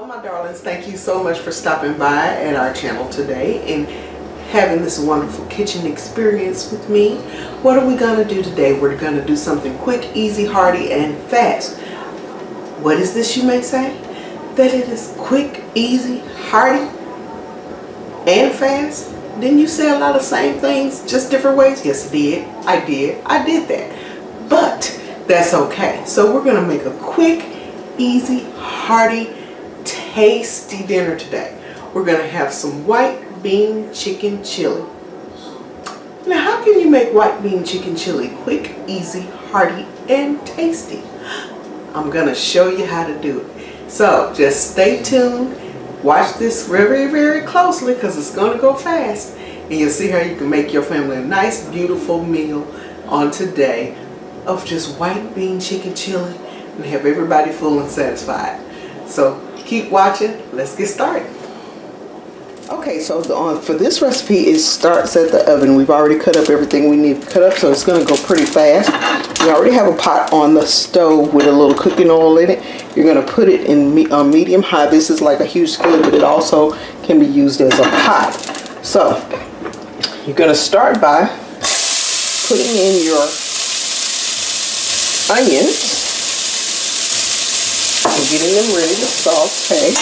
Hello my darlings, thank you so much for stopping by at our channel today and having this wonderful kitchen experience with me. What are we going to do today? We're going to do something quick, easy, hearty, and fast. What is this, you may say? That it is quick, easy, hearty, and fast? Didn't you say a lot of same things, just different ways? Yes, I did that. But that's okay. So we're going to make a quick, easy, hearty, tasty dinner today. We're going to have some white bean chicken chili. Now, how can you make white bean chicken chili quick, easy, hearty, and tasty? I'm going to show you how to do it. So just stay tuned. Watch this very, very closely because it's going to go fast. And you'll see how you can make your family a nice, beautiful meal on today of just white bean chicken chili and have everybody full and satisfied. So keep watching. Let's get started. Okay, so for this recipe, it starts at the oven. We've already cut up everything we need to cut up, so it's going to go pretty fast. We already have a pot on the stove with a little cooking oil in it. You're going to put it in medium high. This is like a huge skillet, but it also can be used as a pot. So you're going to start by putting in your onions and getting them ready to saute.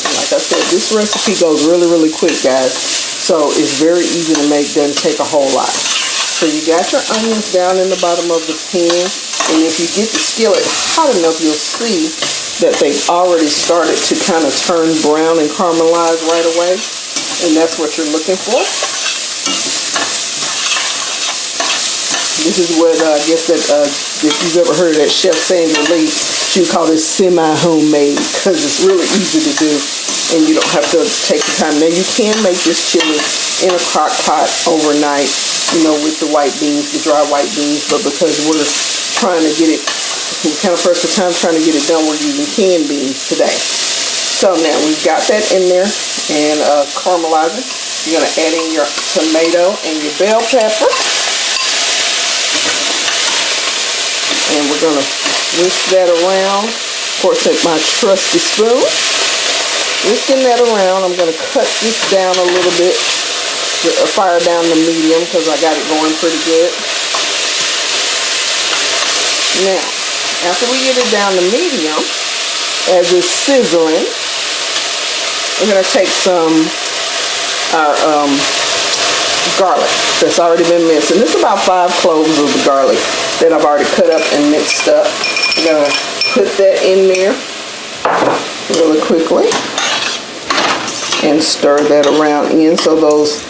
And like I said, this recipe goes really, really quick, guys. So it's very easy to make, doesn't take a whole lot. So you got your onions down in the bottom of the pan, and if you get the skillet hot enough, you'll see that they've already started to kind of turn brown and caramelize right away, and that's what you're looking for. This is what I guess that if you've ever heard of that Chef Sandra Lee, she would call this semi-homemade because it's really easy to do and you don't have to take the time. Now you can make this chili in a crock pot overnight, you know, with the white beans, the dry white beans, but because we're trying to get it, we're kind of pressed for time trying to get it done, we're using canned beans today. So now we've got that in there and caramelizing. You're going to add in your tomato and your bell pepper. And we're going to whisk that around. Of course, at my trusty spoon. Whisking that around, I'm going to cut this down a little bit. Fire down to medium because I got it going pretty good. Now, after we get it down to medium, as it's sizzling, we're going to take some garlic that's already been minced. And this is about 5 cloves of the garlic that I've already cut up and mixed up. I'm going to put that in there really quickly and stir that around in so those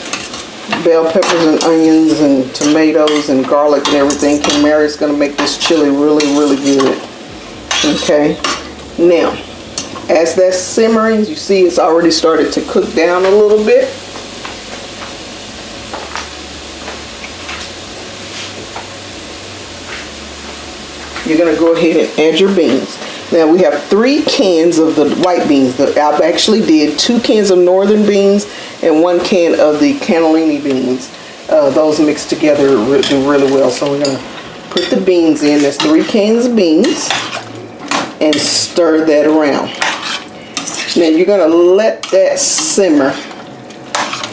bell peppers and onions and tomatoes and garlic and everything can marry. It's going to make this chili really, really good. Okay. Now, as that's simmering, you see it's already started to cook down a little bit. You're going to go ahead and add your beans. Now we have 3 cans of the white beans. I've actually did 2 cans of northern beans and 1 can of the cannellini beans. Those mixed together do really well. So we're going to put the beans in. That's 3 cans of beans and stir that around. Now you're going to let that simmer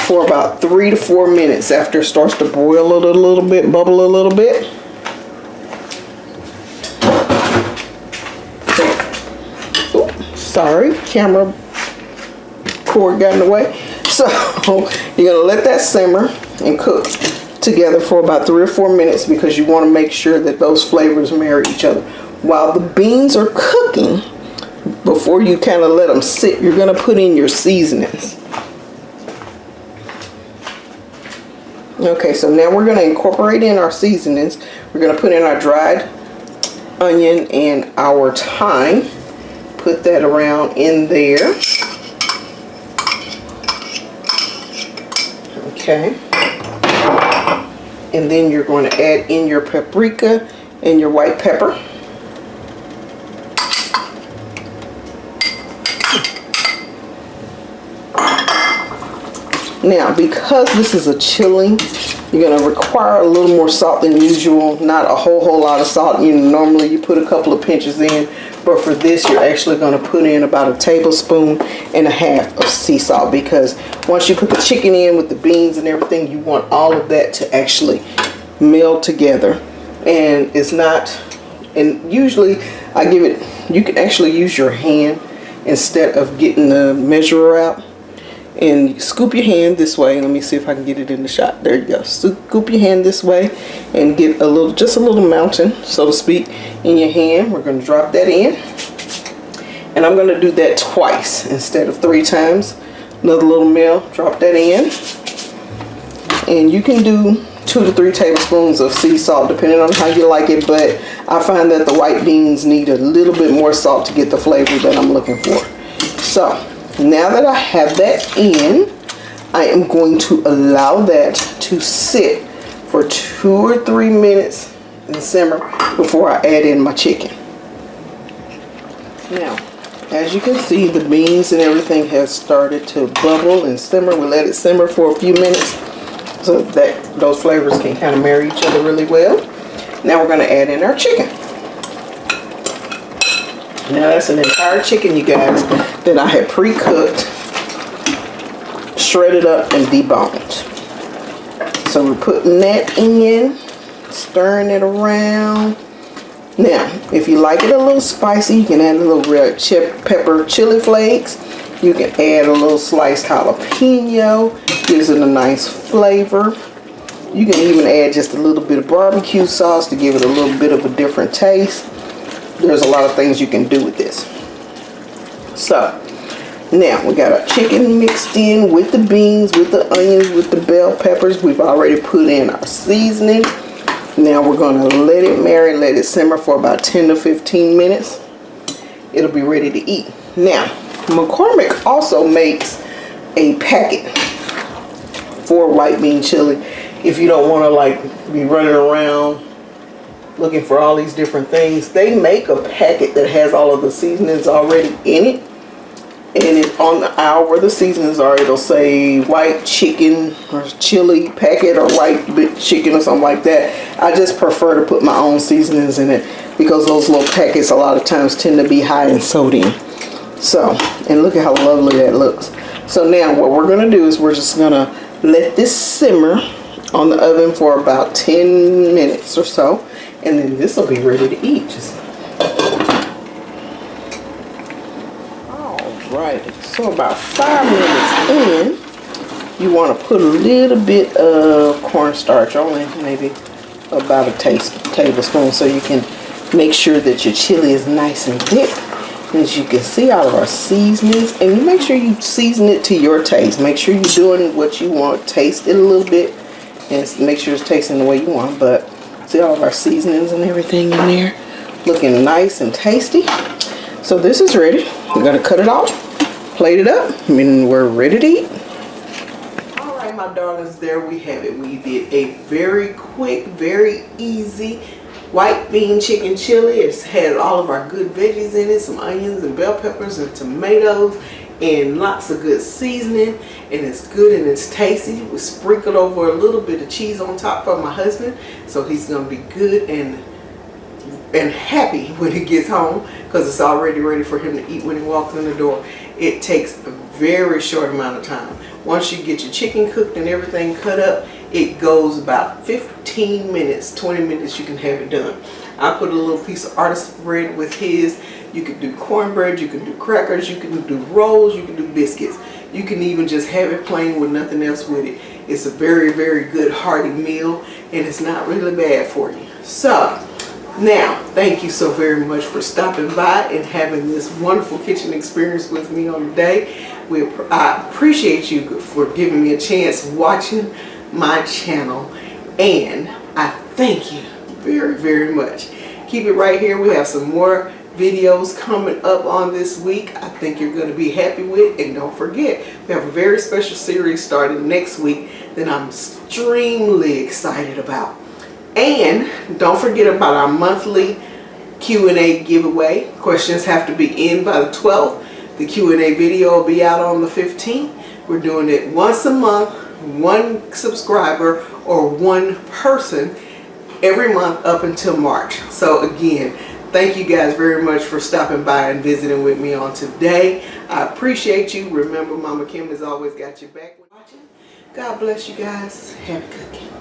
for about 3 to 4 minutes after it starts to boil a little bit, bubble a little bit. Sorry, camera cord got in the way. So you're going to let that simmer and cook together for about 3 or 4 minutes because you want to make sure that those flavors marry each other. While the beans are cooking, before you kind of let them sit, you're going to put in your seasonings. Okay, so now we're going to incorporate in our seasonings. We're going to put in our dried onion and our thyme. Put that around in there. Okay. And then you're going to add in your paprika and your white pepper. Now, because this is a chili, you're going to require a little more salt than usual. Not a whole lot of salt. Normally you put a couple of pinches in, But for this, you're actually going to put in about 1.5 tablespoons of sea salt, because once you put the chicken in with the beans and everything, you want all of that to actually meld together. And it's not, and usually I give it, you can actually use your hand instead of getting the measurer out. And you scoop your hand this way. Let me see if I can get it in the shot. There you go. Scoop your hand this way and get a little, just a little mountain, so to speak, in your hand. We're going to drop that in. And I'm going to do that twice instead of 3 times. Another little meal, drop that in. And you can do 2 to 3 tablespoons of sea salt, depending on how you like it. But I find that the white beans need a little bit more salt to get the flavor that I'm looking for. So now that I have that in, I am going to allow that to sit for 2 or 3 minutes and simmer before I add in my chicken. Now, as you can see, the beans and everything has started to bubble and simmer. We let it simmer for a few minutes so that those flavors can kind of marry each other really well. Now we're going to add in our chicken. Now that's an entire chicken, you guys, that I had pre-cooked, shredded up, and deboned. So we're putting that in, stirring it around. Now, if you like it a little spicy, you can add a little red pepper chili flakes. You can add a little sliced jalapeno, gives it a nice flavor. You can even add just a little bit of barbecue sauce to give it a little bit of a different taste. There's a lot of things you can do with this. So now we got our chicken mixed in with the beans, with the onions, with the bell peppers. We've already put in our seasoning. Now we're going to let it marinate, let it simmer for about 10 to 15 minutes. It'll be ready to eat. Now, McCormick also makes a packet for white bean chili. If you don't want to like be running around looking for all these different things, they make a packet that has all of the seasonings already in it. And on the aisle where the seasonings are, it'll say white chicken or chili packet or white chicken or something like that. I just prefer to put my own seasonings in it because those little packets a lot of times tend to be high in sodium. So, and look at how lovely that looks. So now what we're going to do is we're just going to let this simmer on the oven for about 10 minutes or so. And then this will be ready to eat. Alright, so about 5 minutes in, you want to put a little bit of cornstarch, only maybe about a tablespoon, so you can make sure that your chili is nice and thick. As you can see, all of our seasonings, and you make sure you season it to your taste. Make sure you're doing what you want, taste it a little bit, and make sure it's tasting the way you want. But see all of our seasonings and everything in there, looking nice and tasty. So this is ready. We're gonna cut it off, plate it up, and we're ready to eat. All right, my darlings, there we have it. We did a very quick, very easy white bean chicken chili. It has all of our good veggies in it, some onions and bell peppers and tomatoes and lots of good seasoning, and it's good and it's tasty. We sprinkled over a little bit of cheese on top for my husband, so he's gonna be good and happy when he gets home because it's already ready for him to eat when he walks in the door. It takes a very short amount of time. Once you get your chicken cooked and everything cut up, it goes about 15 minutes, 20 minutes, you can have it done. I put a little piece of artisan bread with his. You can do cornbread, you can do crackers, you can do rolls, you can do biscuits. You can even just have it plain with nothing else with it. It's a very, very good hearty meal, and it's not really bad for you. So now, thank you so very much for stopping by and having this wonderful kitchen experience with me on the day. I appreciate you for giving me a chance watching my channel, and I thank you very, very much. Keep it right here. We have some more videos coming up on this week I think you're going to be happy with. And don't forget, we have a very special series starting next week that I'm extremely excited about. And don't forget about our monthly Q&A giveaway. Questions have to be in by the 12th. The Q&A video will be out on the 15th. We're doing it once a month, one subscriber or one person every month up until March. So again, thank you guys very much for stopping by and visiting with me on today. I appreciate you. Remember, Mama Kim has always got your back when watching. God bless you guys. Happy cooking.